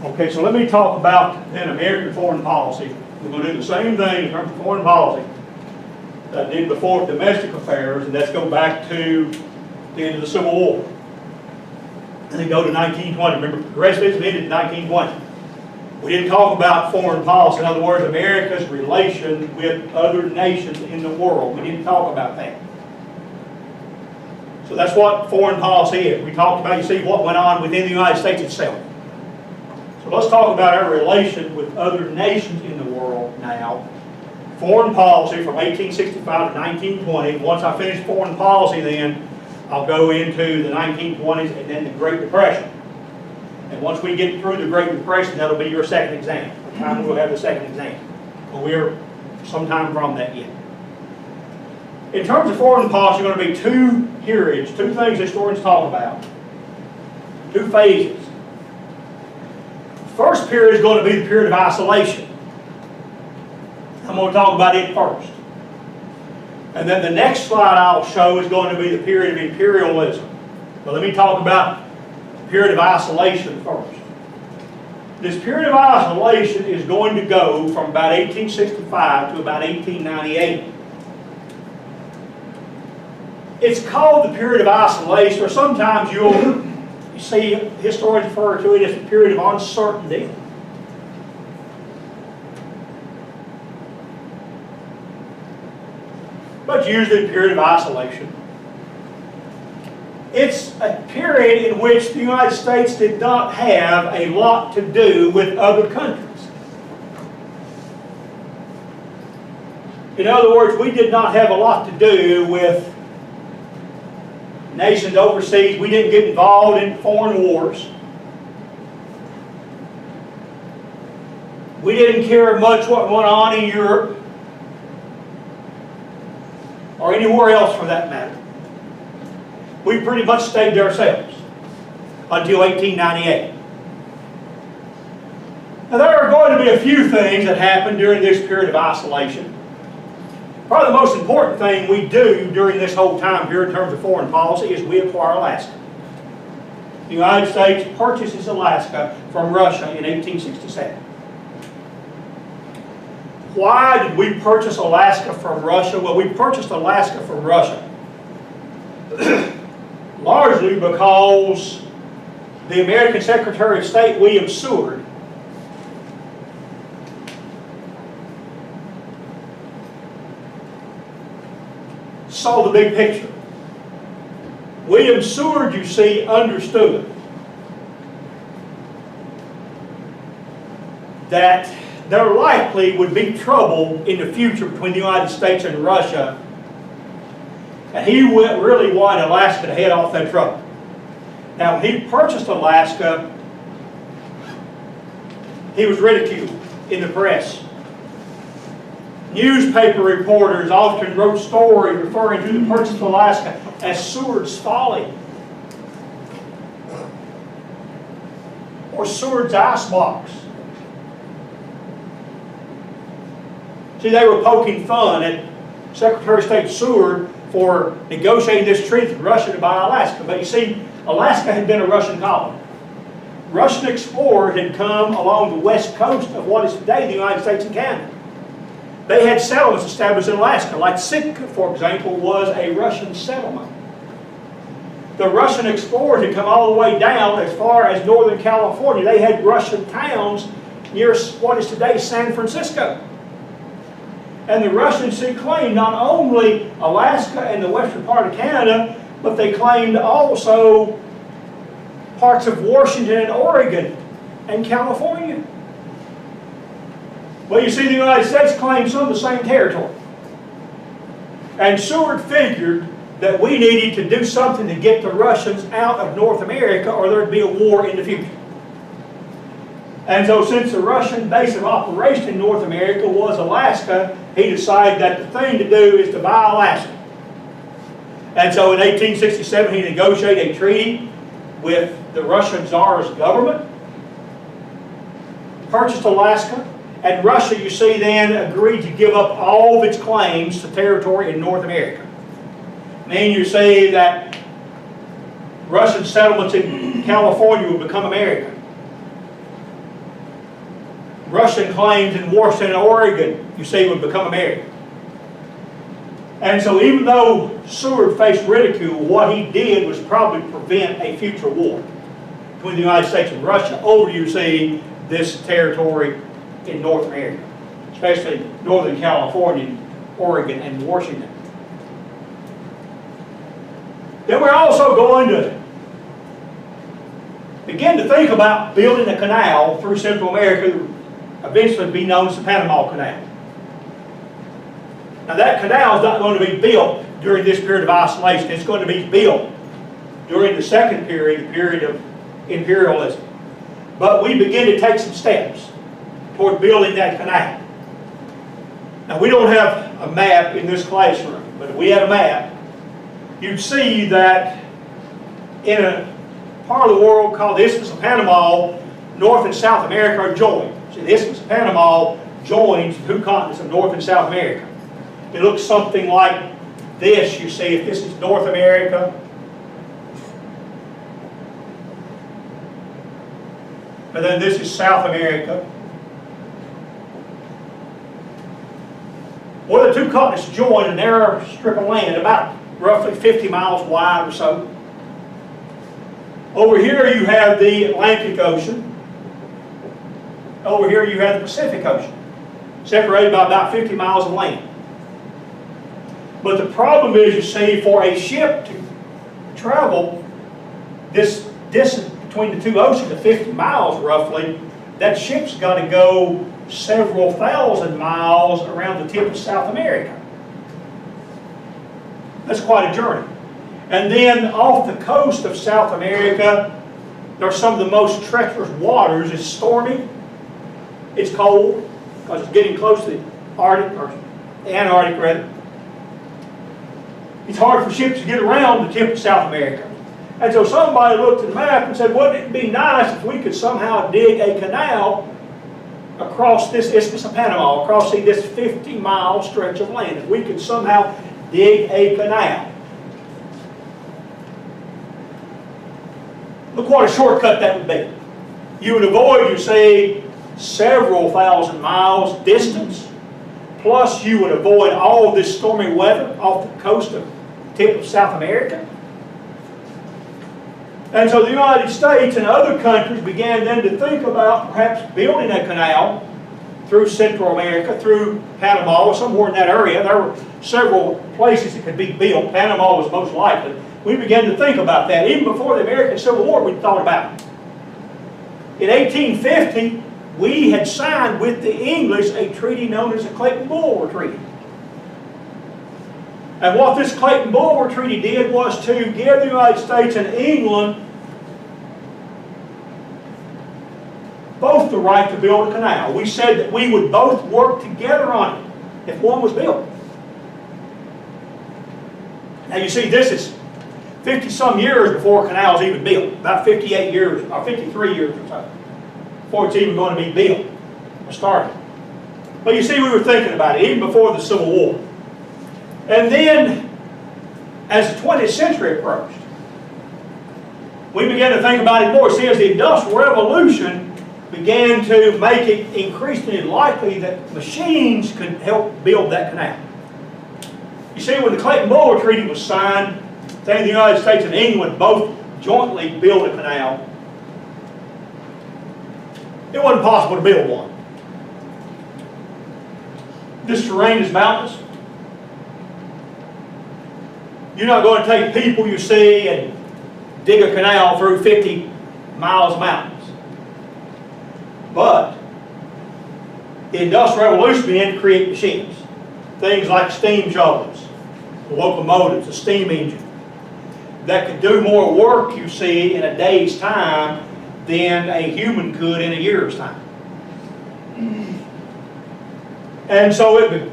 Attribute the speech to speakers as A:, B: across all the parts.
A: Okay, so let me talk about then American foreign policy. We're going to do the same thing in terms of foreign policy that I did before domestic affairs, and let's go back to the end of the Civil War. And then go to 1920. Remember, progressivism ended in 1920. We didn't talk about foreign policy. In other words, America's relation with other nations in the world. We didn't talk about that. So that's what foreign policy is. We talked about, you see, what went on within the United States itself. So let's talk about our relation with other nations in the world now. Foreign policy from 1865 to 1920. Once I finish foreign policy then, I'll go into the 1920s and then the Great Depression. And once we get through the Great Depression, that'll be your second exam. The time we'll have the second exam. But we're sometime from that yet. In terms of foreign policy, there are going to be two periods, two things historians talk about. Two phases. First period is going to be the period of isolation. I'm going to talk about it first. And then the next slide I'll show is going to be the period of imperialism. But let me talk about the period of isolation first. This period of isolation is going to go from about 1865 to about 1898. It's called the period of isolation, or sometimes you see historians refer to it as the period of uncertainty. But usually a period of isolation. It's a period in which the United States did not have a lot to do with other countries. In other words, we did not have a lot to do with nations overseas. We didn't get involved in foreign wars. We didn't care much what went on in Europe or anywhere else for that matter. We pretty much stayed to ourselves until 1898. Now there are going to be a few things that happened during this period of isolation. Probably the most important thing we do during this whole time here in terms of foreign policy is we acquire Alaska. The United States purchases Alaska from Russia in 1867. Why did we purchase Alaska from Russia? Well, we purchased Alaska from Russia largely because the American Secretary of State, William Seward, saw the big picture. William Seward, you see, understood that there likely would be trouble in the future between the United States and Russia, and he really wanted Alaska to head off that trouble. Now, when he purchased Alaska, he was ridiculed in the press. Newspaper reporters often wrote stories referring to the purchase of Alaska as Seward's folly or Seward's icebox. See, they were poking fun at Secretary of State Seward for negotiating this treaty with Russia to buy Alaska. But you see, Alaska had been a Russian colony. Russian explorers had come along the west coast of what is today the United States and Canada. They had settlements established in Alaska, like Sitka, for example, was a Russian settlement. The Russian explorers had come all the way down as far as Northern California. They had Russian towns near what is today San Francisco. And the Russians claimed not only Alaska and the western part of Canada, but they claimed also parts of Washington and Oregon and California. Well, you see, the United States claimed some of the same territory. And Seward figured that we needed to do something to get the Russians out of North America or there would be a war in the future. And so since the Russian base of operation in North America was Alaska, he decided that the thing to do is to buy Alaska. And so in 1867 he negotiated a treaty with the Russian Tsar's government, purchased Alaska, and Russia, you see, then agreed to give up all of its claims to territory in North America. Meaning you see that Russian settlements in California would become American. Russian claims in Washington, Oregon, you see, would become American. And so even though Seward faced ridicule, what he did was probably prevent a future war between the United States and Russia over, you see, this territory in North America, especially Northern California, Oregon, and Washington. Then we're also going to begin to think about building a canal through Central America, eventually be known as the Panama Canal. Now that canal is not going to be built during this period of isolation. It's going to be built during the second period, the period of imperialism. But we begin to take some steps toward building that canal. Now we don't have a map in this classroom, but if we had a map, you'd see that in a part of the world called the Isthmus of Panama, North and South America are joined. See, the Isthmus of Panama joins the two continents of North and South America. It looks something like this, you see, if this is North America. And then this is South America. Well, the two continents join a narrow strip of land, about roughly 50 miles wide or so. Over here you have the Atlantic Ocean. Over here you have the Pacific Ocean, separated by about 50 miles of land. But the problem is, you see, for a ship to travel this distance between the two oceans of 50 miles roughly, that ship's got to go several thousand miles around the tip of South America. That's quite a journey. And then off the coast of South America, there are some of the most treacherous waters. It's stormy, it's cold, because it's getting close to the Arctic, or Antarctic rather. It's hard for ships to get around the tip of South America. And so somebody looked at the map and said, wouldn't it be nice if we could somehow dig a canal across this Isthmus of Panama, across this 50-mile stretch of land? If we could somehow dig a canal. Look what a shortcut that would be. You would avoid, you see, several thousand miles distance, plus you would avoid all of this stormy weather off the coast of the tip of South America. And so the United States and other countries began then to think about perhaps building a canal through Central America, through Panama, or somewhere in that area. There were several places that could be built. Panama was most likely. We began to think about that. Even before the American Civil War, we thought about it. In 1850, we had signed with the English a treaty known as the Clayton-Bulwer Treaty. And what this Clayton-Bulwer Treaty did was to give the United States and England both the right to build a canal. We said that we would both work together on it if one was built. Now you see, this is 50-some years before a canal is even built. About 58 years, or 53 years or so, before it's even going to be built or started. But you see, we were thinking about it even before the Civil War. And then, as the 20th century approached, we began to think about it more. See, as the Industrial Revolution began to make it increasingly likely that machines could help build that canal. You see, when the Clayton-Bulwer Treaty was signed, saying the United States and England both jointly build a canal, it wasn't possible to build one. This terrain is mountainous. You're not going to take people, you see, and dig a canal through 50 miles of mountains. But the Industrial Revolution began to create machines. Things like steam shovels, the locomotives, the steam engine, that could do more work, you see, in a day's time than a human could in a year's time. And so it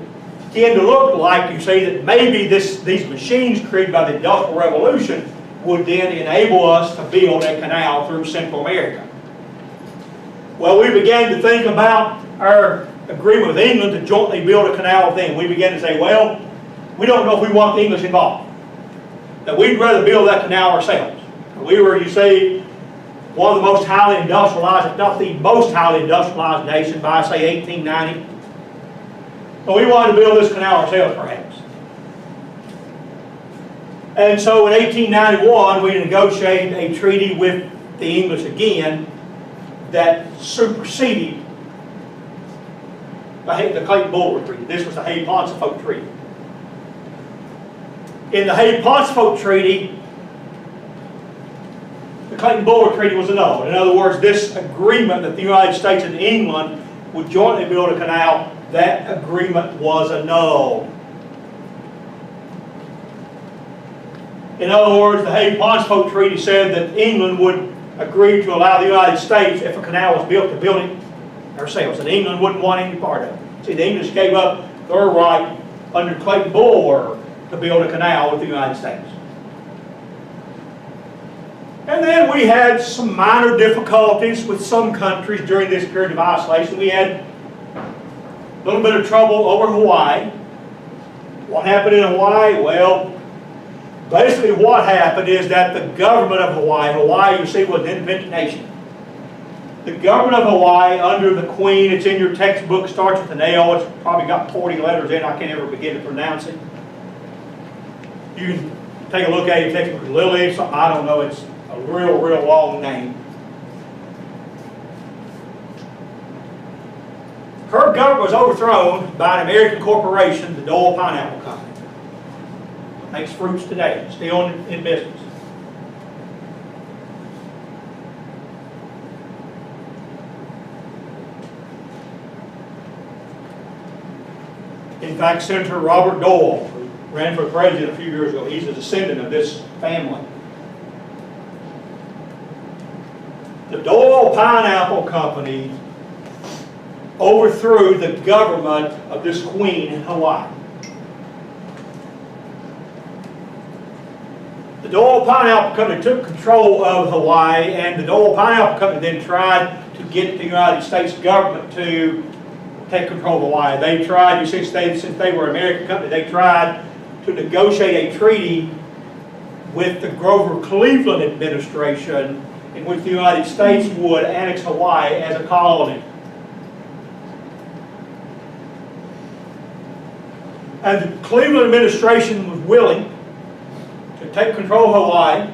A: began to look like, you see, that maybe these machines created by the Industrial Revolution would then enable us to build a canal through Central America. Well, we began to think about our agreement with England to jointly build a canal with them. We began to say, well, we don't know if we want the English involved. That we'd rather build that canal ourselves. We were, you see, one of the most highly industrialized, if not the most highly industrialized nation by, say, 1890. But we wanted to build this canal ourselves, perhaps. And so in 1891, we negotiated a treaty with the English again that superseded the Clayton-Bulwer Treaty. This was the Hay-Pauncefote Treaty. In the Hay-Pauncefote Treaty, the Clayton-Bulwer Treaty was annulled. In other words, this agreement that the United States and England would jointly build a canal, that agreement was annulled. In other words, the Hay-Pauncefote Treaty said that England would agree to allow the United States, if a canal was built, to build it ourselves, and England wouldn't want any part of it. See, the English gave up their right under Clayton-Bulwer to build a canal with the United States. And then we had some minor difficulties with some countries during this period of isolation. We had a little bit of trouble over Hawaii. What happened in Hawaii? Well, basically what happened is that the government of Hawaii, you see, was an independent nation. The government of Hawaii, under the Queen, it's in your textbook, starts with an L. It's probably got 40 letters in. I can't ever begin to pronounce it. You can take a look at it, textbook, Lily, something, I don't know. It's a real, real long name. Her government was overthrown by an American corporation, the Dole Pineapple Company. Makes fruits today, still in business. In fact, Senator Robert Dole, who ran for president a few years ago, he's a descendant of this family. The Dole Pineapple Company overthrew the government of this queen in Hawaii. The Dole Pineapple Company took control of Hawaii, and the Dole Pineapple Company then tried to get the United States government to take control of Hawaii. They tried, you see, since they were an American company, they tried to negotiate a treaty with the Grover Cleveland administration in which the United States would annex Hawaii as a colony. And the Cleveland administration was willing to take control of Hawaii,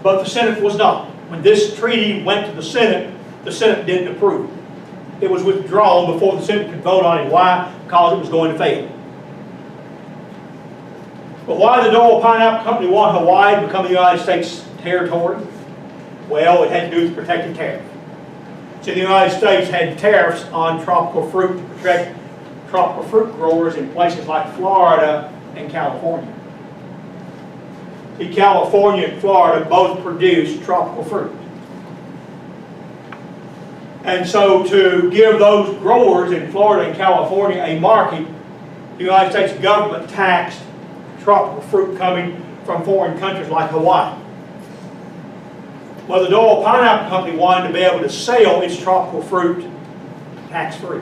A: but the Senate was not. When this treaty went to the Senate didn't approve it. It was withdrawn before the Senate could vote on it. Why? Because it was going to fail. But why did the Dole Pineapple Company want Hawaii to become the United States territory? Well, it had to do with protecting tariff. See, the United States had tariffs on tropical fruit to protect tropical fruit growers in places like Florida and California. See, California and Florida both produce tropical fruit. And so to give those growers in Florida and California a market, the United States government taxed tropical fruit coming from foreign countries like Hawaii. Well, the Dole Pineapple Company wanted to be able to sell its tropical fruit tax-free.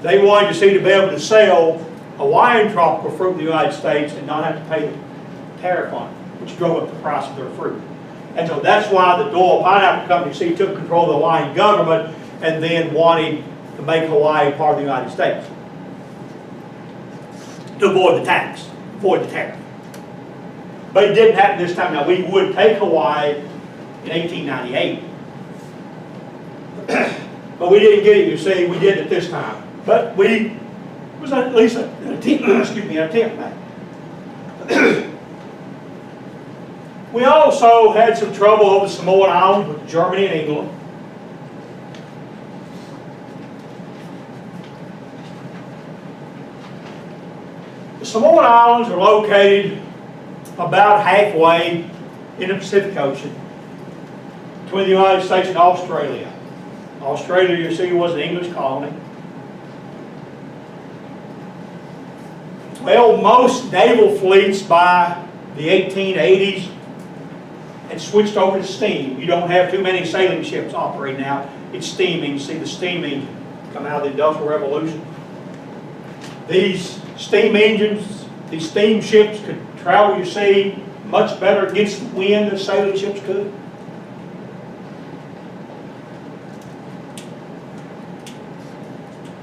A: They wanted to see to be able to sell Hawaiian tropical fruit in the United States and not have to pay the tariff on it, which drove up the price of their fruit. And so that's why the Dole Pineapple Company, see, took control of the Hawaiian government and then wanted to make Hawaii part of the United States to avoid the tax, avoid the tariff. But it didn't happen this time. Now, we would take Hawaii in 1898. But we didn't get it, you see, we did it this time. But it was at least an attempt, an attempt back. We also had some trouble over the Samoan Islands with Germany and England. The Samoan Islands are located about halfway in the Pacific Ocean between the United States and Australia. Australia, you see, was an English colony. Well, most naval fleets by the 1880s had switched over to steam. You don't have too many sailing ships operating now. It's steaming. You see the steam engine come out of the Industrial Revolution. These steam engines, these steam ships could travel, you see, much better against the wind than sailing ships could.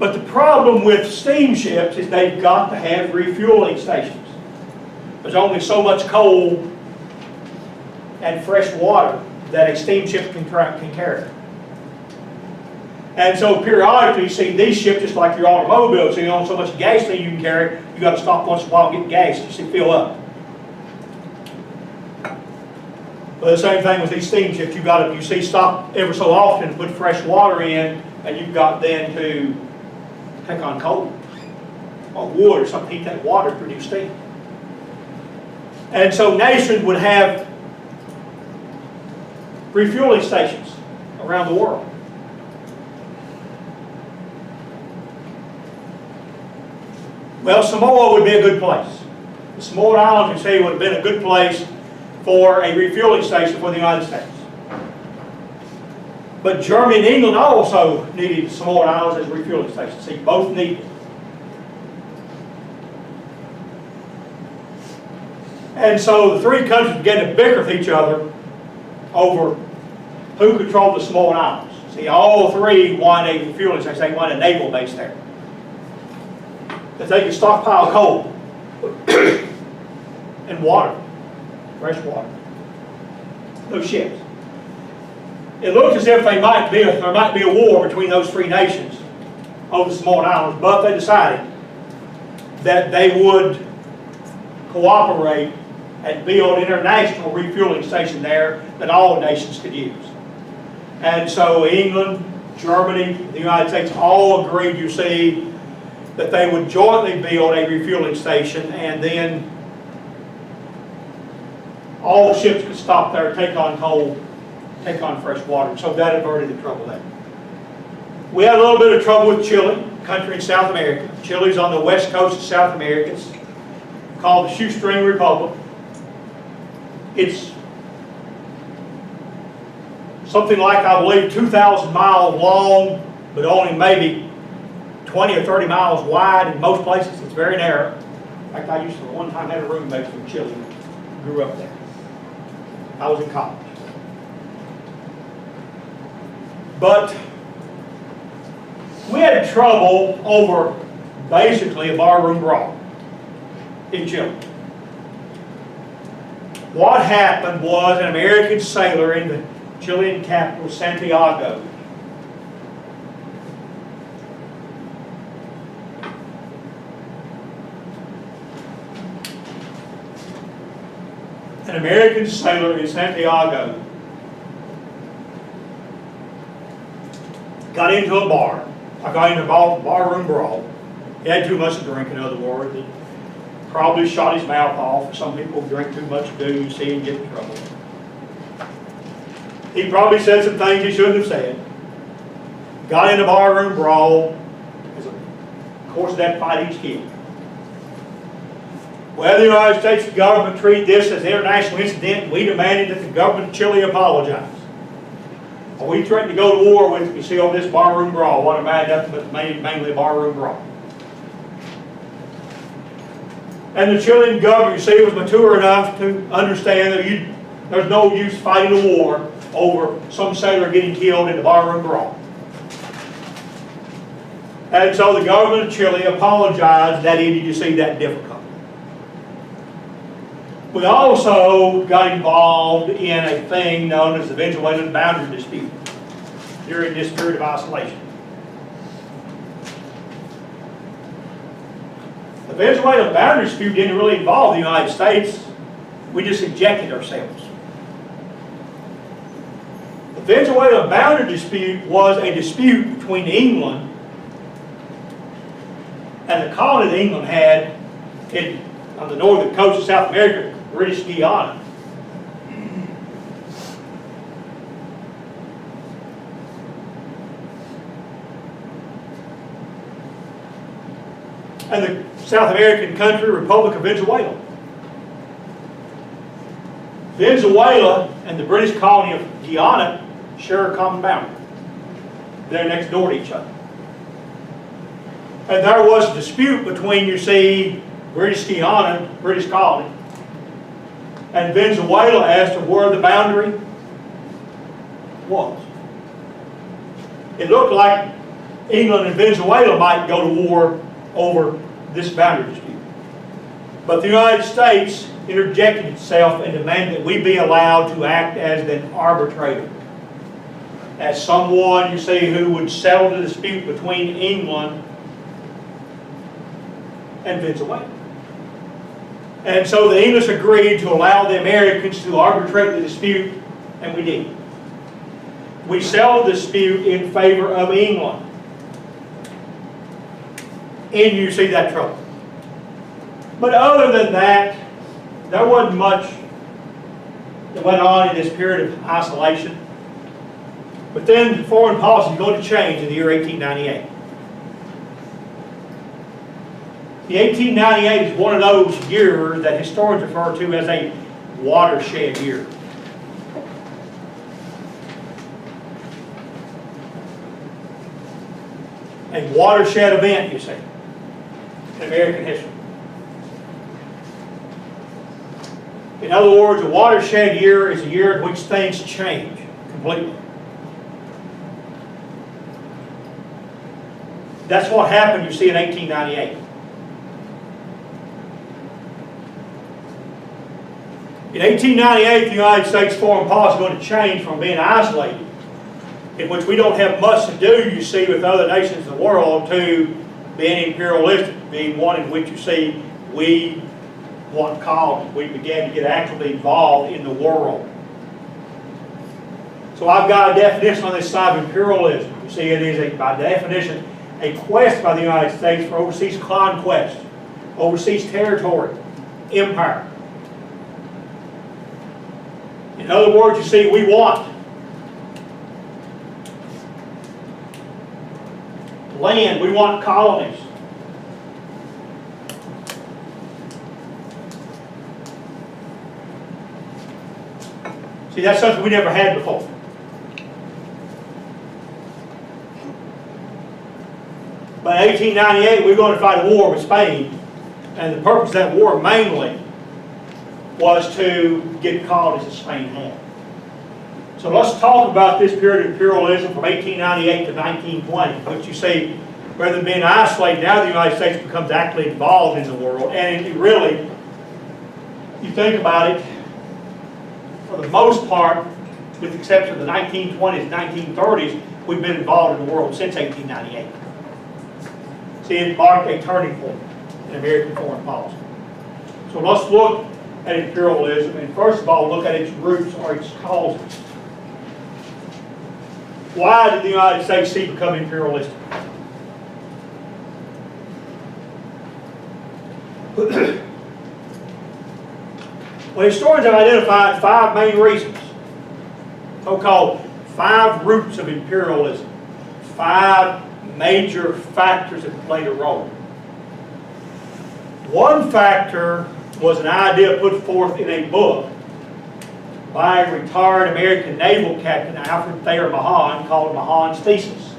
A: But the problem with steamships is they've got to have refueling stations. There's only so much coal and fresh water that a steamship can carry. And so periodically you see these ships, just like your automobile, so you don't so much gasoline you can carry, you got to stop once in a while and get gas just to fill up. But the same thing with these steamships, you see stop every so often and put fresh water in, and you've got then to take on coal or wood or something, heat that water to produce steam. And so nations would have refueling stations around the world. Well, Samoa would be a good place. The Samoan Islands, you see, would have been a good place for a refueling station for the United States. But Germany and England also needed the Samoan Islands as refueling stations. See, both needed. And so the three countries began to bicker with each other over who controlled the Samoan Islands. See, all three wanted a refueling station. They wanted a naval base there, that they could stockpile coal and water, fresh water. No ships. It looked as if there might be a war between those three nations over the Samoan Islands, but they decided that they would cooperate and build an international refueling station there that all nations could use. And so England, Germany, the United States all agreed, you see, that they would jointly build a refueling station, and then all ships could stop there, take on coal, take on fresh water. So that averted the trouble there. We had a little bit of trouble with Chile, a country in South America. Chile's on the west coast of South America. It's called the Shoestring Republic. It's something like, I believe, 2,000 miles long, but only maybe 20 or 30 miles wide in most places. It's very narrow. In fact, I used to one time have a roommate from Chile, grew up there. I was in college. But we had trouble over basically a barroom brawl in Chile. What happened was an American sailor in the Chilean capital, Santiago, an American sailor in Santiago got into a bar. I got into a barroom brawl. He had too much to drink, in other words. He probably shot his mouth off. Some people drink too much do, you see, and get in trouble. He probably said some things he shouldn't have said. Got in a barroom brawl. Of course, that fight he's killed. Well, the United States government treated this as an international incident, and we demanded that the government of Chile apologize. We threatened to go to war with, you see, over this barroom brawl. What about nothing but mainly a barroom brawl. And the Chilean government, you see, was mature enough to understand that there's no use fighting a war over some sailor getting killed in a barroom brawl. And so the government of Chile apologized that ended, you see, that difficult. We also got involved in a thing known as the Venezuelan boundary dispute during this period of isolation. The Venezuelan boundary dispute didn't really involve the United States. We just injected ourselves. The Venezuelan boundary dispute was a dispute between England and the colony that England had on the northern coast of South America, British Guiana. And the South American country, Republic of Venezuela. Venezuela and the British colony of Guiana share a common boundary. They're next door to each other. And there was a dispute between, you see, British Guiana, British colony, and Venezuela as to where the boundary was. It looked like England and Venezuela might go to war over this boundary dispute. But the United States interjected itself and demanded that we be allowed to act as an arbitrator, as someone, you see, who would settle the dispute between England and Venezuela. And so the English agreed to allow the Americans to arbitrate the dispute, and we did. We settled the dispute in favor of England. And you see that trouble. But other than that, there wasn't much that went on in this period of isolation. But then foreign policy is going to change in the year 1898. The 1898 is one of those years that historians refer to as a watershed year. A watershed event, you see, in American history. In other words, a watershed year is a year in which things change completely. That's what happened, you see, in 1898. In 1898, the United States foreign policy is going to change from being isolated, in which we don't have much to do, you see, with other nations in the world, to being imperialistic, being one in which, you see, we want colonies. We began to get actively involved in the world. So I've got a definition on this side of imperialism. You see, it is, by definition, a quest by the United States for overseas conquest, overseas territory, empire. In other words, you see, we want land, we want colonies. See, that's something we never had before. But in 1898, we were going to fight a war with Spain, and the purpose of that war mainly was to get colonies that Spain had. So let's talk about this period of imperialism from 1898 to 1920, which you see, rather than being isolated, now the United States becomes actively involved in the world. And it really, you think about it, for the most part, with the exception of the 1920s and 1930s, we've been involved in the world since 1898. See, it marked a turning point in American foreign policy. So let's look at imperialism, and first of all, look at its roots or its causes. Why did the United States become imperialistic? Well, historians have identified 5 main reasons, so-called 5 roots of imperialism, 5 major factors that played a role. One factor was an idea put forth in a book by a retired American naval captain, Alfred Thayer Mahan, called Mahan's Thesis.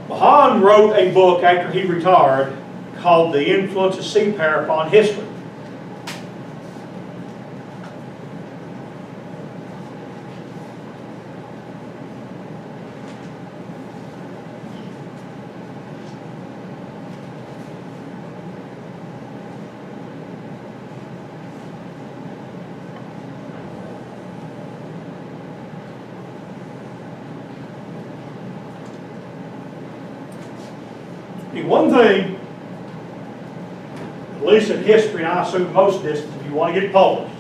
A: Mahan wrote a book after he retired called The Influence of Sea Power Upon History. One thing, at least in history, and I assume most distance, if you want to get it published,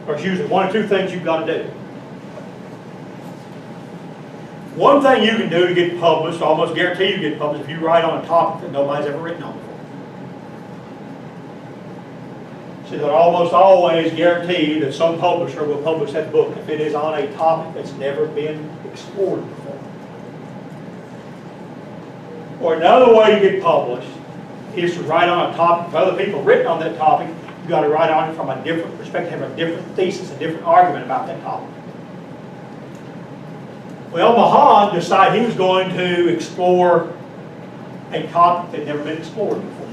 A: there's usually 1 or 2 things you've got to do. One thing you can do to get published, I almost guarantee you get published, if you write on a topic that nobody's ever written on before. See, they'll almost always guarantee you that some publisher will publish that book if it is on a topic that's never been explored before. Or another way to get published is to write on a topic. If other people have written on that topic, you've got to write on it from a different perspective, have a different thesis, a different argument about that topic. Well, Mahan decided he was going to explore a topic that had never been explored before.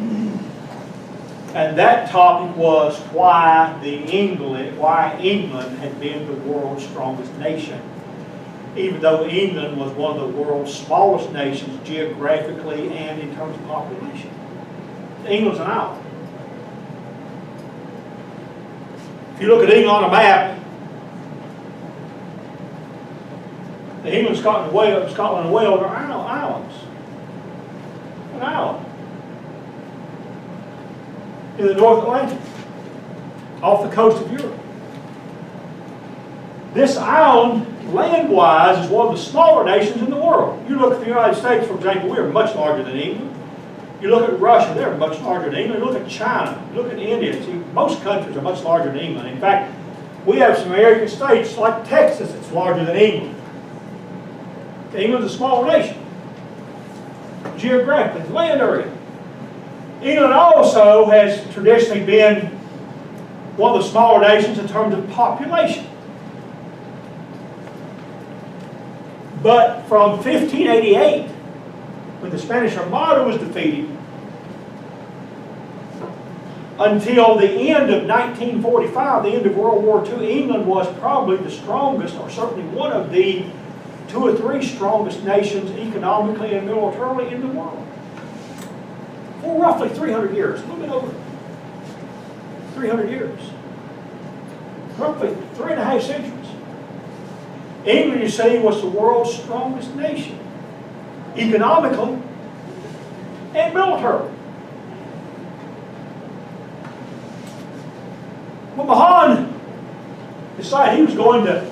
A: And that topic was why England had been the world's strongest nation, even though England was one of the world's smallest nations geographically and in terms of population. England's an island. If you look at England on a map, England, Scotland, and Wales are islands. An island in the North Atlantic, off the coast of Europe. This island, land-wise, is one of the smaller nations in the world. You look at the United States, for example, we are much larger than England. You look at Russia, they're much larger than England. You look at China, you look at India. See, most countries are much larger than England. In fact, we have some American states like Texas that's larger than England. England's a smaller nation, geographically, land area. England also has traditionally been one of the smaller nations in terms of population. But from 1588, when the Spanish Armada was defeated, until the end of 1945, the end of World War II, England was probably the strongest, or certainly one of the 2 or 3 strongest nations economically and militarily in the world. For roughly 300 years, a little bit over 300 years. Roughly 3.5 centuries. England, you see, was the world's strongest nation, economically and militarily. Well, Mahan decided he was going to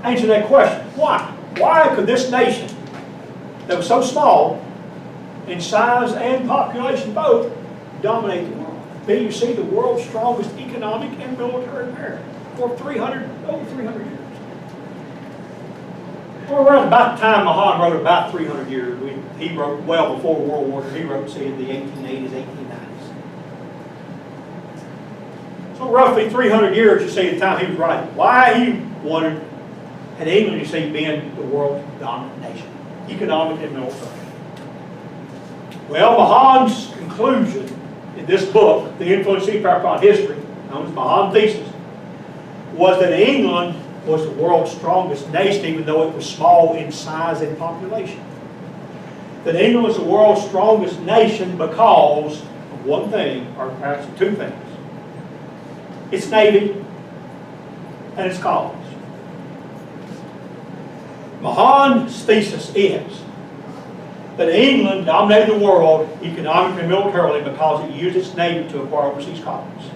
A: answer that question. Why? Why could this nation that was so small in size and population both dominate the world? Be, you see, the world's strongest economic and military power for over 300 years. Well, around about the time Mahan wrote, about 300 years. He wrote well before World War II. He wrote, say, in the 1880s, 1890s. So roughly 300 years, you see, the time he was writing. Why he wanted, had England, you see, been the world's dominant nation, economic and military. Well, Mahan's conclusion in this book, The Influence of Sea Power upon History, known as Mahan Thesis, was that England was the world's strongest nation, even though it was small in size and population. That England was the world's strongest nation because of one thing, or perhaps 2 things. Its navy and its colonies. Mahan's thesis is that England dominated the world economically and militarily because it used its navy to acquire overseas colonies.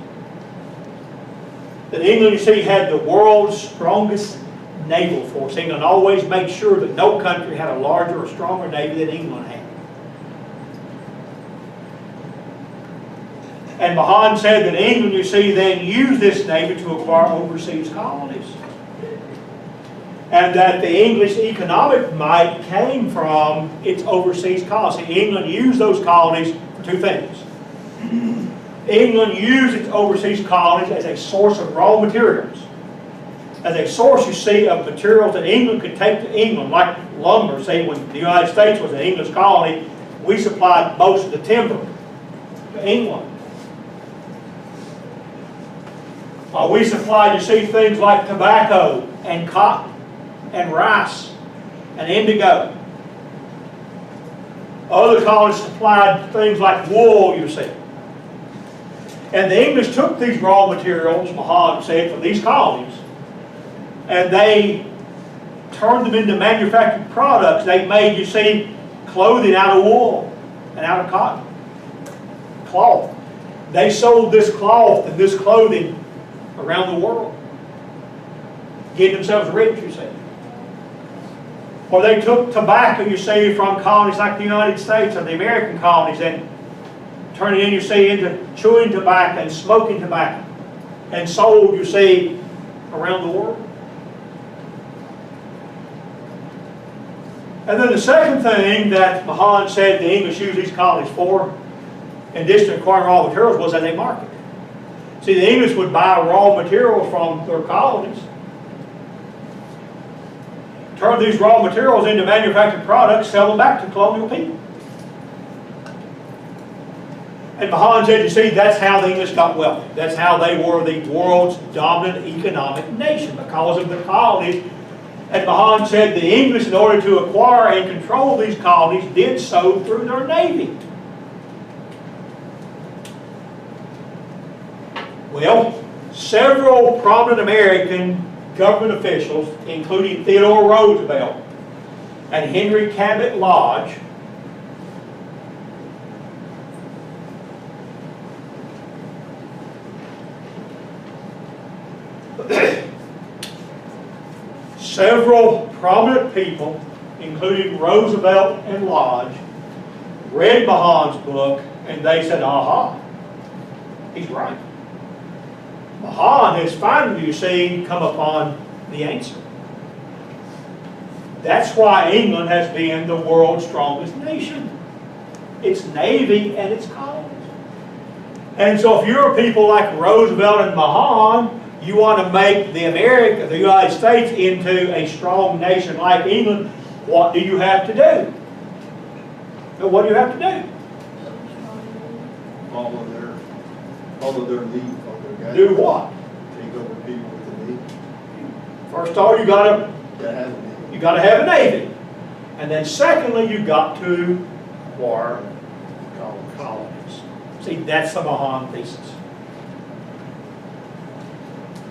A: That England, you see, had the world's strongest naval force. England always made sure that no country had a larger or stronger navy than England had. And Mahan said that England, you see, then used this navy to acquire overseas colonies. And that the English economic might came from its overseas colonies. England used those colonies for 2 things. England used its overseas colonies as a source of raw materials. As a source, you see, of materials that England could take to England, like lumber. Say, when the United States was an English colony, we supplied most of the timber to England. We supplied, you see, things like tobacco and cotton and rice and indigo. Other colonies supplied things like wool, you see. And the English took these raw materials, Mahan said, from these colonies, and they turned them into manufactured products. They made, you see, clothing out of wool and out of cotton. Cloth. They sold this cloth and this clothing around the world, getting themselves rich, you see. Or they took tobacco, you see, from colonies like the United States or the American colonies and turned it in, you see, into chewing tobacco and smoking tobacco and sold, you see, around the world. And then the second thing that Mahan said the English used these colonies for, in addition to acquiring raw materials, was as a market. See, the English would buy raw materials from their colonies, turn these raw materials into manufactured products, sell them back to colonial people. And Mahan said, you see, that's how the English got wealthy. That's how they were the world's dominant economic nation, because of the colonies. And Mahan said the English, in order to acquire and control these colonies, did so through their navy. Well, several prominent American government officials, including Theodore Roosevelt and Henry Cabot Lodge, several prominent people, including Roosevelt and Lodge, read Mahan's book and they said, aha, he's right. Mahan has finally, you see, come upon the answer. That's why England has been the world's strongest nation. Its navy and its colonies. And so if you're people like Roosevelt and Mahan, you want to make the United States into a strong nation like England, what do you have to do? So what do you have to do?
B: Follow their lead, follow their guidance.
A: Do what?
B: Take over people with the need.
A: First of all, you got to
B: Have a need.
A: have a navy. And then secondly, you got to acquire colonies. See, that's the Mahan thesis.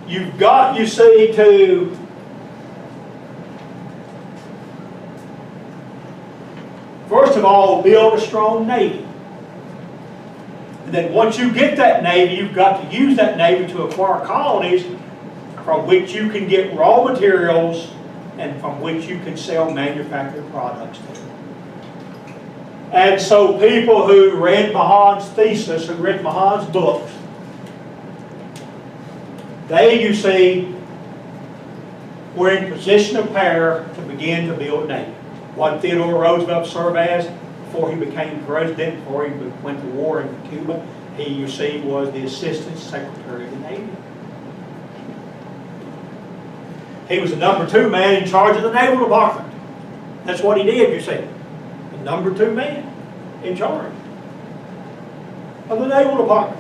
A: You've got, you see, to first of all build a strong navy. And then once you get that navy, you've got to use that navy to acquire colonies from which you can get raw materials and from which you can sell manufactured products to. And so people who read Mahan's thesis, who read Mahan's books, they, you see, were in position of power to begin to build a navy. What Theodore Roosevelt served as before he became president, before he went to war in Cuba, he, you see, was the Assistant Secretary of the Navy. He was the number 2 man in charge of the Naval Department. That's what he did, you see. The number 2 man in charge of the Naval Department.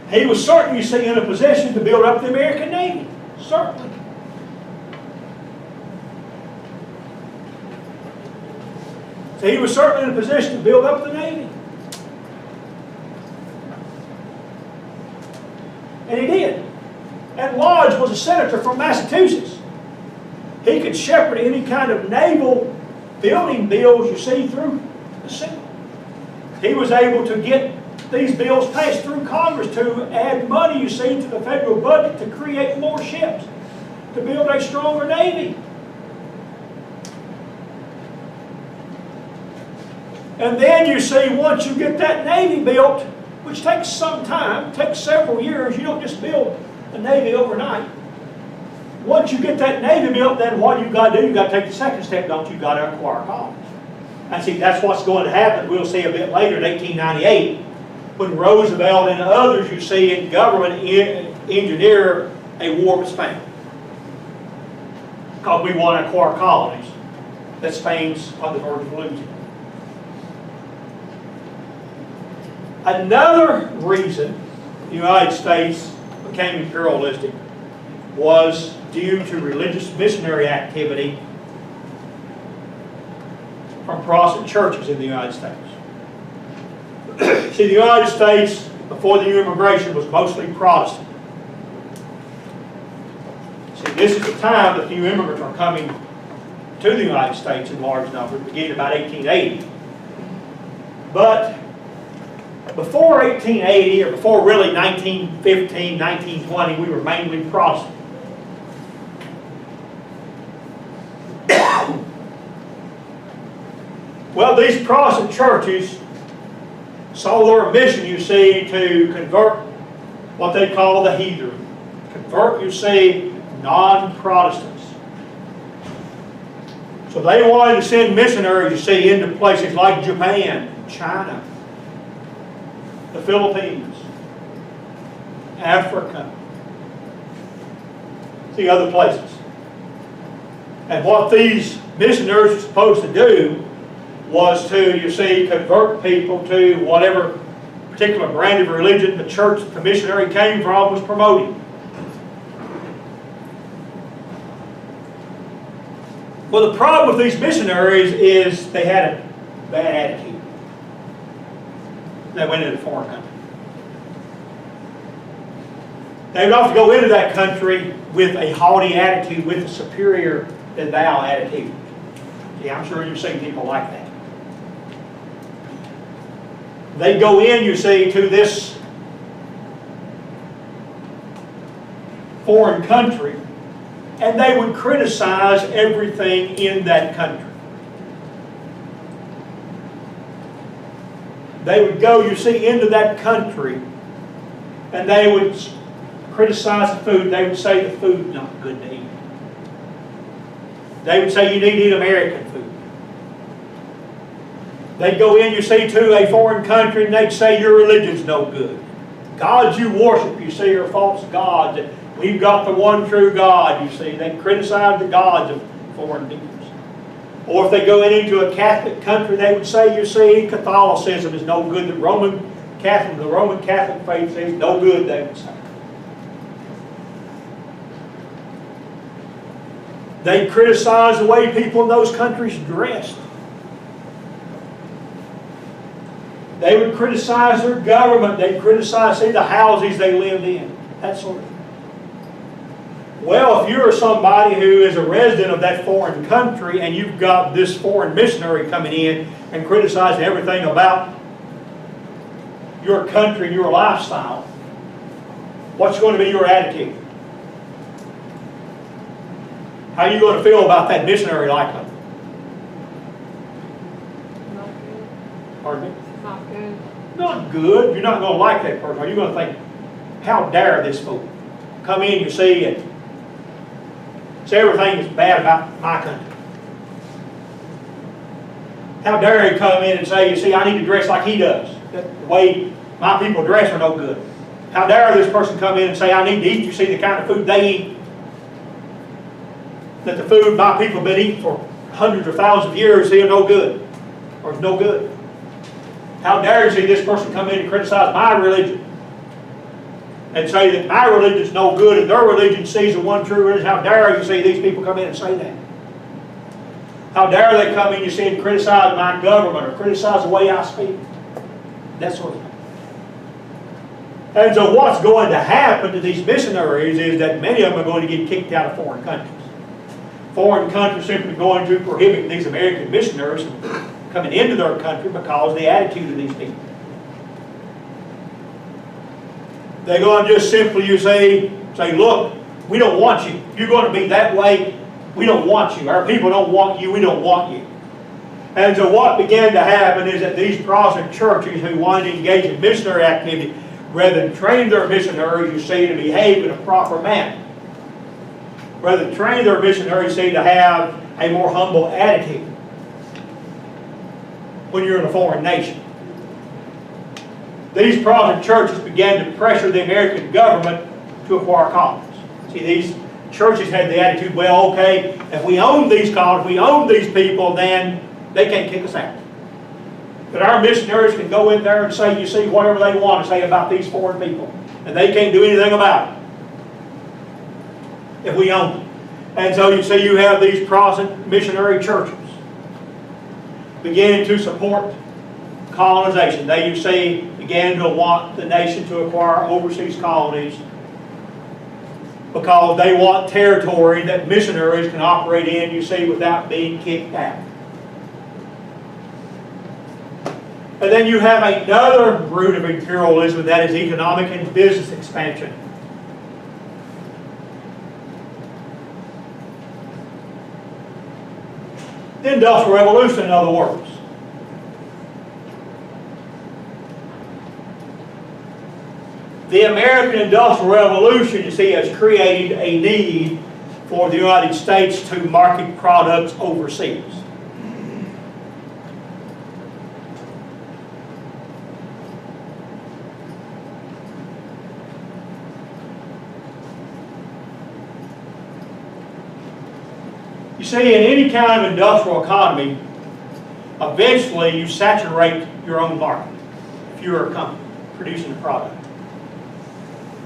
A: He was certainly, you see, in a position to build up the American Navy. Certainly. So he was certainly in a position to build up the Navy. And he did. And Lodge was a senator from Massachusetts. He could shepherd any kind of naval building bills, you see, through the Senate. He was able to get these bills passed through Congress to add money, you see, to the federal budget to create more ships, to build a stronger Navy. And then, you see, once you get that Navy built, which takes some time, takes several years, you don't just build a Navy overnight. Once you get that Navy built, then what you've got to do, you've got to take the second step, don't you? You've got to acquire colonies. And see, that's what's going to happen. We'll see a bit later in 1898, when Roosevelt and others, you see, in government engineer a war with Spain. Because we want to acquire colonies that Spain's on the verge of losing. Another reason the United States became imperialistic was due to religious missionary activity from Protestant churches in the United States. See, the United States, before the new immigration, was mostly Protestant. See, this is the time that new immigrants are coming to the United States in large numbers, beginning about 1880. But before 1880, or before really 1915, 1920, we were mainly Protestant. Well, these Protestant churches saw their mission, you see, to convert what they call the heathen. Convert, you see, non-Protestants. So they wanted to send missionaries, you see, into places like Japan, China, the Philippines, Africa, see, other places. And what these missionaries were supposed to do was to, you see, convert people to whatever particular brand of religion the church the missionary came from was promoting. Well, the problem with these missionaries is they had a bad attitude. They went into a foreign country. They would often go into that country with a haughty attitude, with a superior than thou attitude. Yeah, I'm sure you've seen people like that. They go in, you see, to this foreign country, and they would criticize everything in that country. They would go, you see, into that country, and they would criticize the food. They would say the food's not good to eat. They would say you need to eat American food. They'd go in, you see, to a foreign country, and they'd say your religion's no good. Gods you worship, you see, are false gods. And we've got the one true God, you see. They criticize the gods of foreign peoples. Or if they go into a Catholic country, they would say, you see, Catholicism is no good. The Roman Catholic faith is no good, they would say. They criticize the way people in those countries dressed. They would criticize their government. They'd criticize, the houses they lived in. That sort of thing. Well, if you're somebody who is a resident of that foreign country and you've got this foreign missionary coming in and criticizing everything about your country and your lifestyle, what's going to be your attitude? How are you going to feel about that missionary likely?
C: Not good.
A: Pardon me?
C: Not good.
A: Not good. You're not going to like that person. Are you going to think, how dare this fool come in, you see, and say everything is bad about my country? How dare he come in and say, you see, I need to dress like he does. The way my people dress are no good. How dare this person come in and say, I need to eat, you see, the kind of food they eat. That the food my people have been eating for hundreds or thousands of years is no good. Or is no good. How dare you see this person come in and criticize my religion and say that my religion is no good and their religion sees the one true religion? How dare you see these people come in and say that? How dare they come in, you see, and criticize my government or criticize the way I speak? That sort of thing. And so what's going to happen to these missionaries is that many of them are going to get kicked out of foreign countries. Foreign countries simply going to prohibit these American missionaries from coming into their country because of the attitude of these people. They're going to just simply, you say, look, we don't want you. You're going to be that way. We don't want you. Our people don't want you. We don't want you. And so what began to happen is that these Protestant churches who wanted to engage in missionary activity, rather than train their missionaries, you see, to behave in a proper manner, rather than train their missionaries, see, to have a more humble attitude when you're in a foreign nation. These Protestant churches began to pressure the American government to acquire colonies. See, these churches had the attitude, well, okay, if we own these colonies, we own these people, then they can't kick us out. But our missionaries can go in there and say, you see, whatever they want to say about these foreign people, and they can't do anything about it if we own them. And so you see, you have these Protestant missionary churches beginning to support colonization. They, you see, began to want the nation to acquire overseas colonies because they want territory that missionaries can operate in, you see, without being kicked out. And then you have another root of imperialism, that is economic and business expansion. The Industrial Revolution, in other words. The American Industrial Revolution, you see, has created a need for the United States to market products overseas. You see, in any kind of industrial economy, eventually you saturate your own market if you're a company producing a product.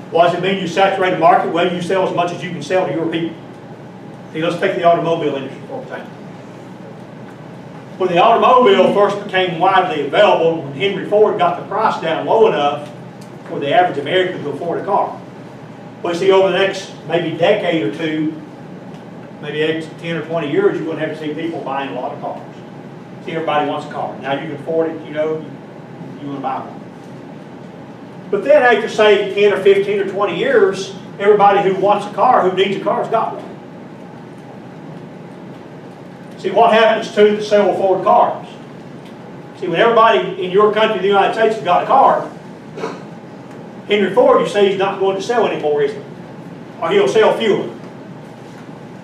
A: What does it mean you saturate the market? Well, you sell as much as you can sell to your people. See, let's take the automobile industry for example. When the automobile first became widely available, when Henry Ford got the price down low enough for the average American to afford a car. Well, you see, over the next maybe decade or two, maybe 10 or 20 years, you're going to have to see people buying a lot of cars. See, everybody wants a car. Now you can afford it, you know, you want to buy one. But then after, say, 10 or 15 or 20 years, everybody who wants a car, who needs a car, has got one. See, what happens to the sale of Ford cars? See, when everybody in your country, the United States, has got a car, Henry Ford, you say, he's not going to sell anymore, is he? Or he'll sell fewer.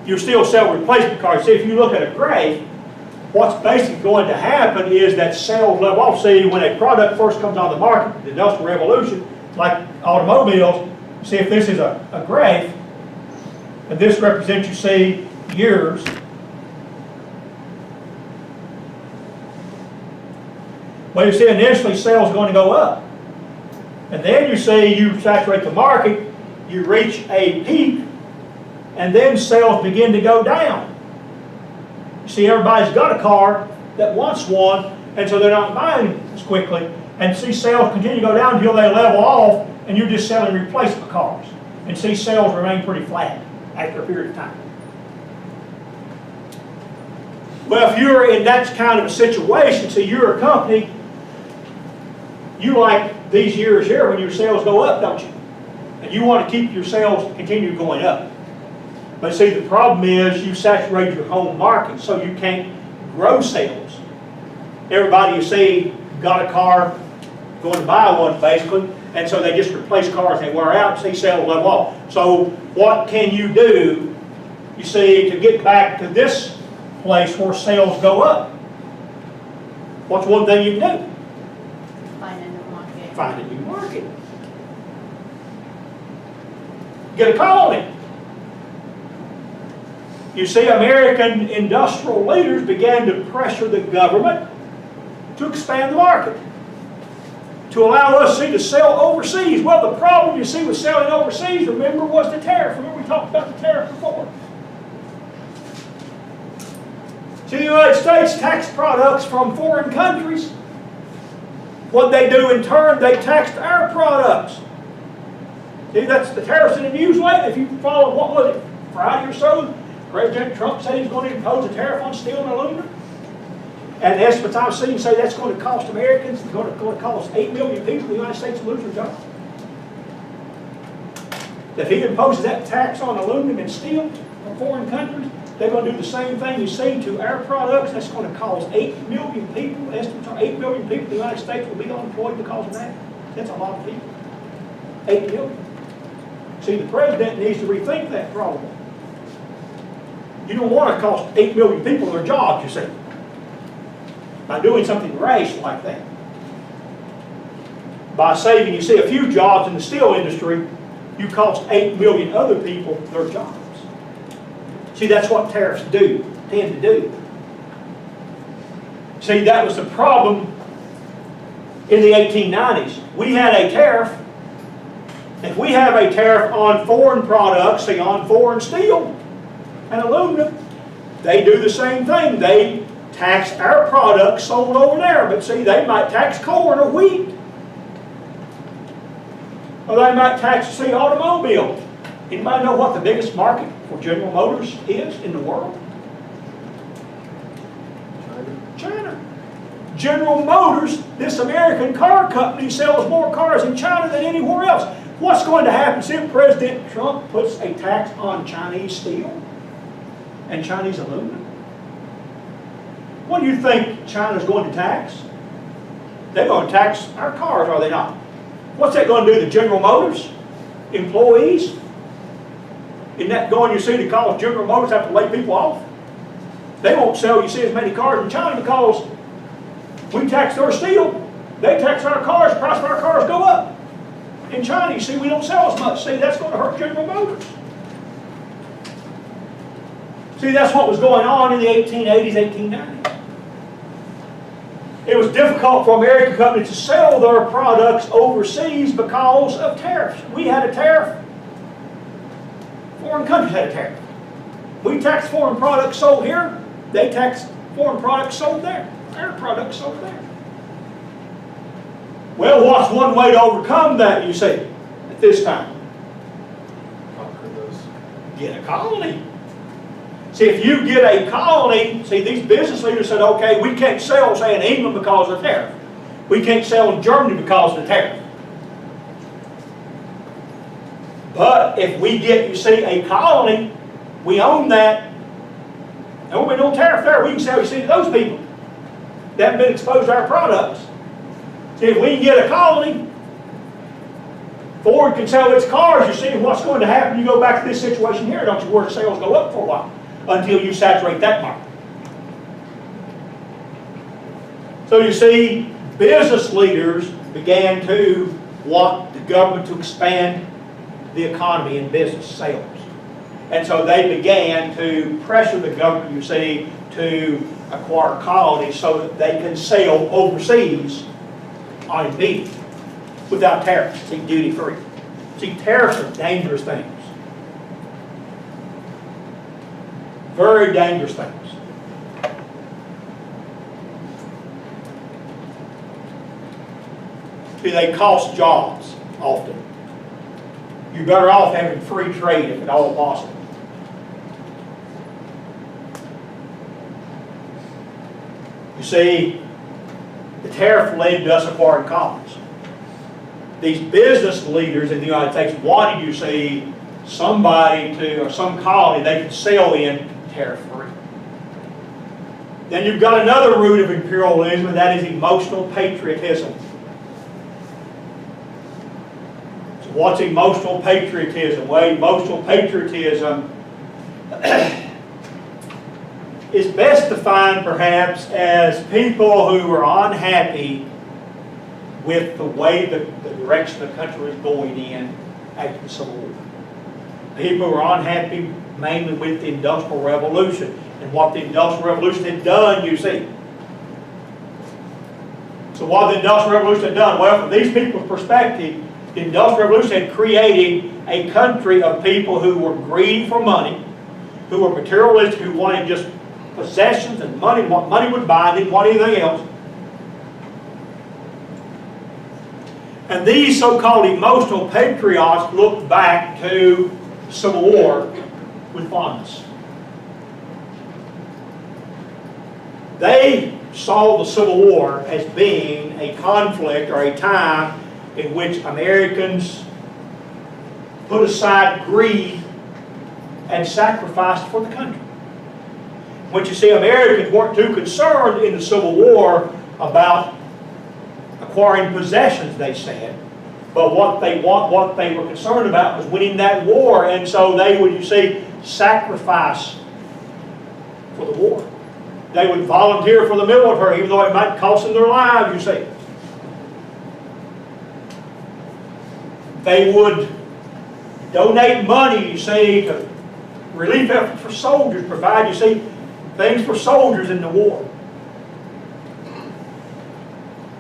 A: You'll still sell replacement cars. See, if you look at a graph, what's basically going to happen is that sales level off. See, when a product first comes on the market, the Industrial Revolution, like automobiles, see if this is a graph, and this represents, you see, years. Well, you see, initially sales are going to go up. And then you see, you saturate the market, you reach a peak, and then sales begin to go down. You see, everybody's got a car that wants one, and so they're not buying as quickly. And see, sales continue to go down until they level off, and you're just selling replacement cars. And see, sales remain pretty flat after a period of time. Well, if you're in that kind of a situation, see, you're a company, you like these years here when your sales go up, don't you? And you want to keep your sales continue going up. But see, the problem is you saturate your home market, so you can't grow sales. Everybody you see got a car, going to buy one basically, and so they just replace cars and they wear out, see sales level off. So what can you do, you see, to get back to this place where sales go up? What's one thing you can do?
D: Find a new market.
A: Find a new market. Get a colony. You see, American industrial leaders began to pressure the government to expand the market, to allow us, see, to sell overseas. Well, the problem, you see, with selling overseas, remember, was the tariff. Remember we talked about the tariff before. See, the United States tax products from foreign countries. What they do in turn, they taxed our products. See, that's the tariffs in the news lately. If you follow, what was it, Friday or so, President Trump said he's going to impose a tariff on steel and aluminum. And the estimates I've seen say that's going to cost Americans, it's going to cost 8 million people in the United States to lose their jobs. If he imposes that tax on aluminum and steel from foreign countries, they're going to do the same thing you see to our products. That's going to cause 8 million people, estimates are 8 million people in the United States will be unemployed because of that. That's a lot of people. 8 million. See, the president needs to rethink that problem. You don't want to cost 8 million people their jobs, you see, by doing something rash like that. By saving, you see, a few jobs in the steel industry, you cost 8 million other people their jobs. See, that's what tariffs tend to do. See, that was the problem in the 1890s. We had a tariff. If we have a tariff on foreign products, say on foreign steel and aluminum, they do the same thing. They tax our products sold over there, but see, they might tax corn or wheat. Or they might tax, see, automobile. Anybody know what the biggest market for General Motors is in the world? China. General Motors, this American car company, sells more cars in China than anywhere else. What's going to happen? See, if President Trump puts a tax on Chinese steel and Chinese aluminum, what do you think China's going to tax? They're going to tax our cars, are they not? What's that going to do to General Motors employees? Isn't that going, you see, to cause General Motors have to lay people off? They won't sell, you see, as many cars in China because we tax their steel. They tax our cars, the price of our cars go up. In China, you see, we don't sell as much. See, that's going to hurt General Motors. See, that's what was going on in the 1880s, 1890s. It was difficult for American companies to sell their products overseas because of tariffs. We had a tariff. Foreign countries had a tariff. We taxed foreign products sold here. They taxed foreign products sold there. Their products sold there. Well, what's one way to overcome that, you see, at this time?
B: Conquer those.
A: Get a colony. See, if you get a colony, see, these business leaders said, okay, we can't sell, say, in England because of the tariff. We can't sell in Germany because of the tariff. But if we get, you see, a colony, we own that, there won't be no tariff there. We can sell, you see, to those people that haven't been exposed to our products. See, if we can get a colony, Ford can sell its cars, you see what's going to happen. You go back to this situation here, don't you, where sales go up for a while until you saturate that market. So you see, business leaders began to want the government to expand the economy and business sales. And so they began to pressure the government, you see, to acquire colonies so that they can sell overseas on beef without tariffs, see, duty free. See, tariffs are dangerous things. Very dangerous things. See, they cost jobs often. You're better off having free trade if at all possible. You see, the tariff led to us acquiring colonies. These business leaders in the United States wanted, you see, somebody to, or some colony they could sell in tariff-free. Then you've got another root of imperialism, and that is emotional patriotism. So what's emotional patriotism? Well, emotional patriotism is best defined perhaps as people who are unhappy with the way the direction the country is going in after the Civil War. People who are unhappy mainly with the Industrial Revolution and what the Industrial Revolution had done, you see. So what the Industrial Revolution had done? Well, from these people's perspective, the Industrial Revolution had created a country of people who were greedy for money, who were materialistic, who wanted just possessions and money, what money would buy, didn't want anything else. And these so-called emotional patriots looked back to the Civil War with fondness. They saw the Civil War as being a conflict or a time in which Americans put aside greed and sacrificed for the country. What you see, Americans weren't too concerned in the Civil War about acquiring possessions, they said. But what they were concerned about was winning that war, and so they would, you see, sacrifice for the war. They would volunteer for the military, even though it might cost them their lives, you see. They would donate money, you see, to relief efforts for soldiers, provide, you see, things for soldiers in the war.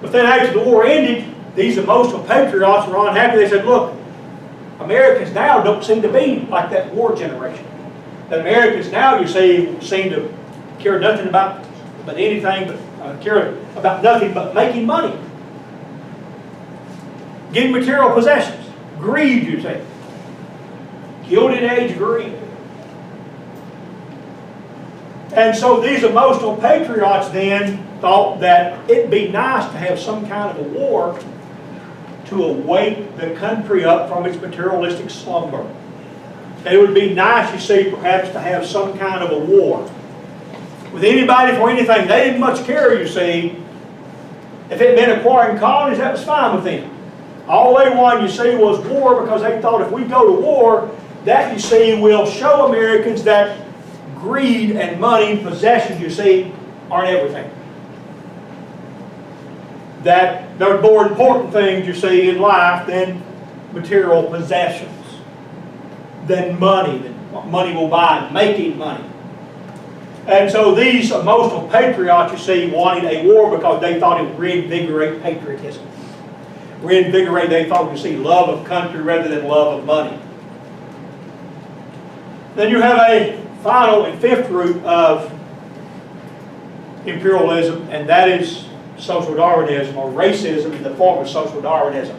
A: But then after the war ended, these emotional patriots were unhappy. They said, look, Americans now don't seem to be like that war generation. The Americans now, you see, seem to care nothing about care about nothing but making money. Getting material possessions. Greed, you say. Gilded age greed. And so these emotional patriots then thought that it'd be nice to have some kind of a war to awake the country up from its materialistic slumber. It would be nice, you see, perhaps to have some kind of a war with anybody for anything. They didn't much care, you see. If it meant acquiring colonies, that was fine with them. All they wanted, you see, was war, because they thought if we go to war, that, you see, will show Americans that greed and money and possessions, you see, aren't everything. That there are more important things, you see, in life than material possessions, than money, than what money will buy, making money. And so these emotional patriots, you see, wanted a war because they thought it would reinvigorate patriotism. Reinvigorate, they thought we'd see love of country rather than love of money. Then you have a final and fifth root of imperialism, and that is social Darwinism, or racism in the form of social Darwinism.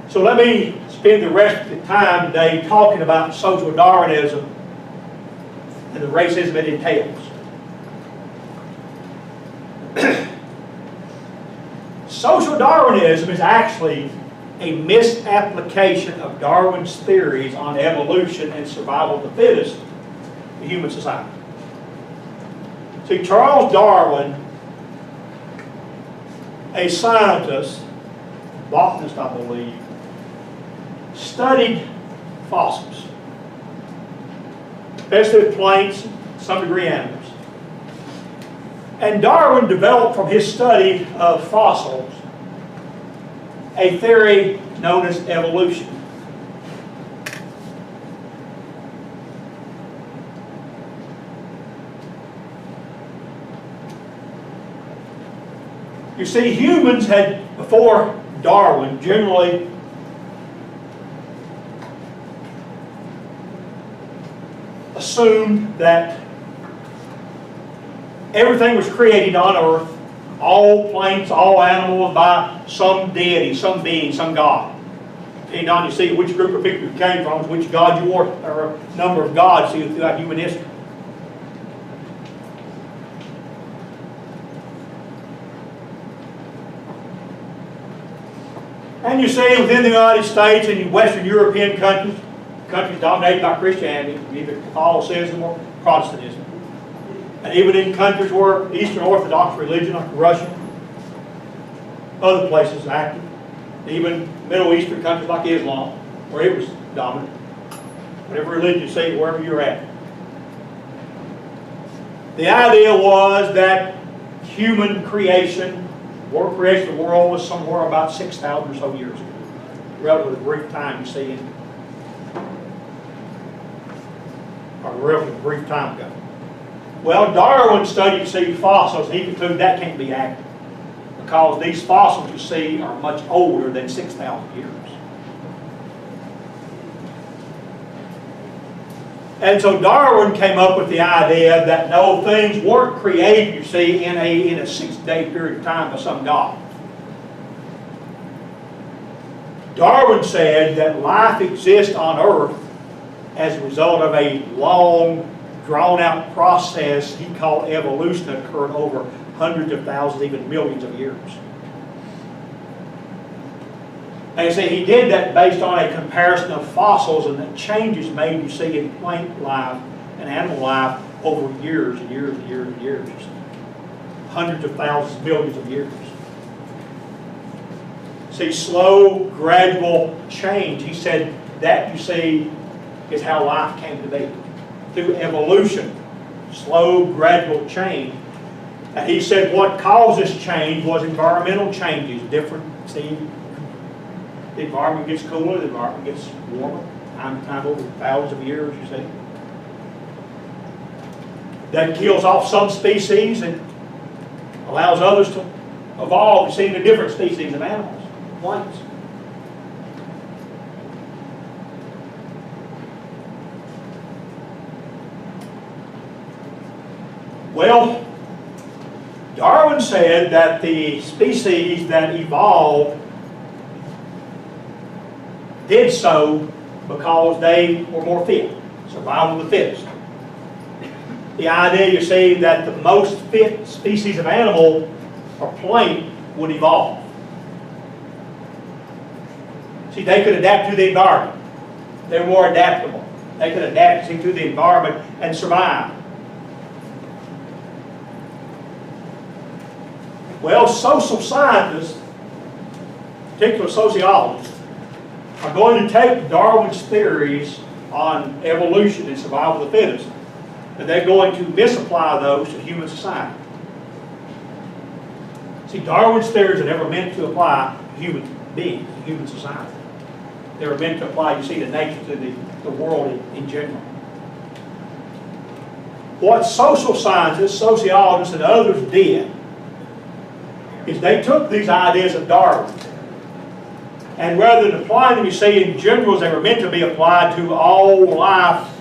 A: So let me spend the rest of the time today talking about social Darwinism and the racism it entails. Social Darwinism is actually a misapplication of Darwin's theories on evolution and survival of the fittest in human society. See, Charles Darwin, a scientist, botanist I believe, studied fossils, especially plants, to some degree animals. And Darwin developed from his study of fossils a theory known as evolution. You see, humans had, before Darwin, generally assumed that everything was created on earth, all plants, all animals, by some deity, some being, some god. Depending on, you see, which group of people you came from, which god you were, or a number of gods throughout human history. And you see, within the United States and Western European countries, countries dominated by Christianity, either Catholicism or Protestantism. And even in countries where Eastern Orthodox religion, like Russia, other places active, even Middle Eastern countries like Islam, where it was dominant. Whatever religion you see, wherever you're at. The idea was that human creation, world creation of the world, was somewhere about 6,000 or so years ago. Relatively brief time you see in, or relatively brief time ago. Well, Darwin studied, you see, fossils, and he concluded that can't be accurate because these fossils, you see, are much older than 6,000 years. And so Darwin came up with the idea that no, things weren't created, you see, in a 6-day period of time by some god. Darwin said that life exists on Earth as a result of a long, drawn-out process he called evolution that occurred over hundreds of thousands, even millions of years. And you see, he did that based on a comparison of fossils and the changes made, you see, in plant life and animal life over years and years and years and years. Hundreds of thousands, millions of years. See, slow, gradual change. He said that, you see, is how life came to be. Through evolution, slow, gradual change. And he said what caused this change was environmental changes, different, see, the environment gets cooler, the environment gets warmer, time to time over thousands of years, you see. That kills off some species and allows others to evolve, you see, into different species of animals, plants. Well, Darwin said that the species that evolved did so because they were more fit, survival of the fittest. The idea, you see, that the most fit species of animal or plant would evolve. See, they could adapt to the environment. They were more adaptable. They could adapt to the environment and survive. Well, social scientists, particularly sociologists, are going to take Darwin's theories on evolution and survival of the fittest, and they're going to misapply those to human society. See, Darwin's theories are never meant to apply to human beings, to human society. They were meant to apply, you see, to nature, to the world in general. what social scientists, sociologists, and others did is they took these ideas of Darwin, and rather than applying them, you see, in general, as they were meant to be applied to all life,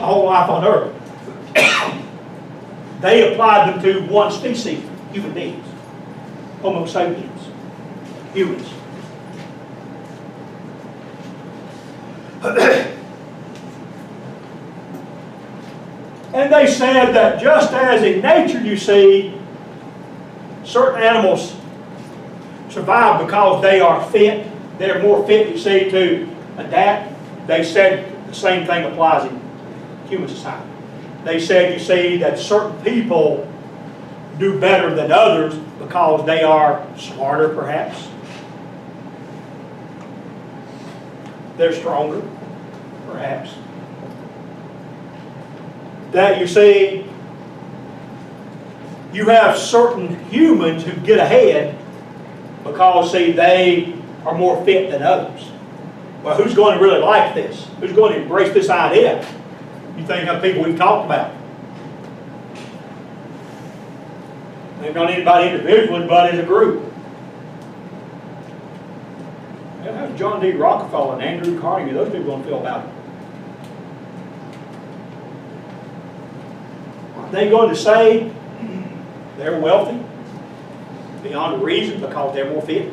A: all life on Earth, they applied them to one species, human beings, Homo sapiens, humans. And they said that just as in nature you see certain animals survive because they are fit, they're more fit, you see, to adapt, they said the same thing applies in human society. They said, you see, that certain people do better than others because they are smarter, perhaps. They're stronger, perhaps. That, you see, you have certain humans who get ahead because, see, they are more fit than others. Well, who's going to really like this? Who's going to embrace this idea? You think of people we've talked about. Maybe not anybody individually, but as a group. And how's John D. Rockefeller and Andrew Carnegie, those people going to feel about it? Are they going to say they're wealthy beyond reason because they're more fit?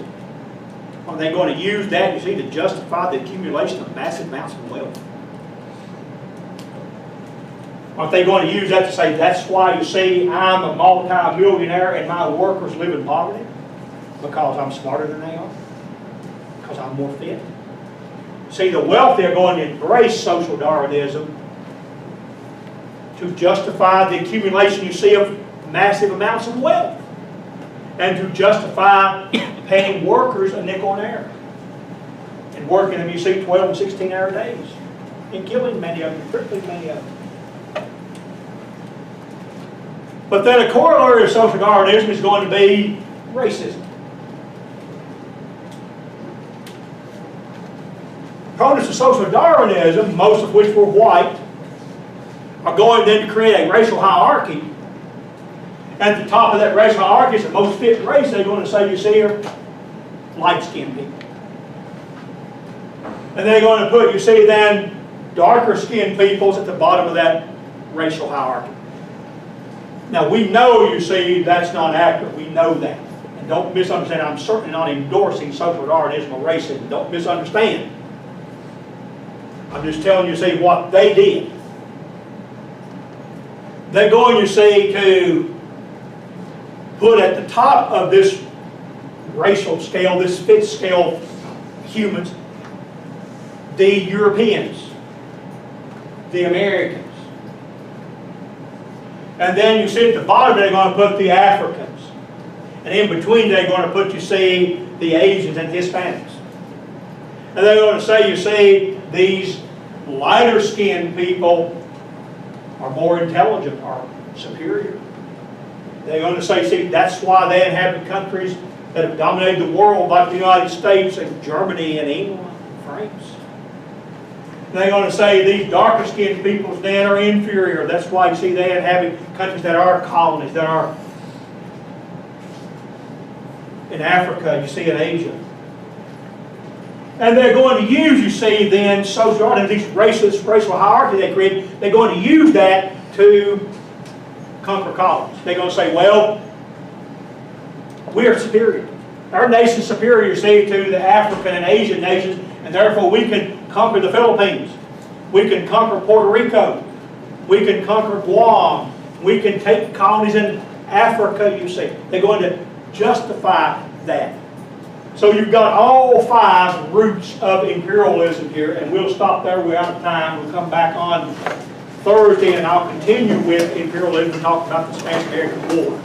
A: Are they going to use that, you see, to justify the accumulation of massive amounts of wealth? Aren't they going to use that to say, that's why, you see, I'm a multi-millionaire and my workers live in poverty? Because I'm smarter than they are? Because I'm more fit? See, the wealthy are going to embrace social Darwinism to justify the accumulation, you see, of massive amounts of wealth, and to justify paying workers a nickel an hour and working them, you see, 12 and 16-hour days and killing many of them, crippling many of them. But then a corollary of social Darwinism is going to be racism. Opponents of social Darwinism, most of which were white, are going then to create a racial hierarchy. At the top of that racial hierarchy is the most fit race. They're going to say, you see, are light-skinned people. And they're going to put, you see, then darker-skinned peoples at the bottom of that racial hierarchy. Now, we know, you see, that's not accurate. We know that. And don't misunderstand. I'm certainly not endorsing social Darwinism or racism. Don't misunderstand. I'm just telling you, see, what they did. They're going, you see, to put at the top of this racial scale, this fit scale of humans, the Europeans, the Americans. And then you see at the bottom they're going to put the Africans. And in between they're going to put, you see, the Asians and Hispanics. And they're going to say, you see, these lighter skinned people are more intelligent, are superior. They're going to say, see, that's why they inhabit countries that have dominated the world like the United States and Germany and England and France. They're going to say these darker skinned peoples then are inferior. That's why you see they inhabit countries that are colonies, that are in Africa, you see in Asia. And they're going to use, you see, then social, and these racial hierarchy they create, they're going to use that to conquer colonies. They're going to say, well, we are superior. Our nation's superior, you see, to the African and Asian nations, and therefore we can conquer the Philippines. We can conquer Puerto Rico. We can conquer Guam. We can take colonies in Africa, you see. They're going to justify that. So you've got all 5 roots of imperialism here, and we'll stop there. We're out of time. We'll come back on Thursday, and I'll continue with imperialism and talk about the Spanish-American War.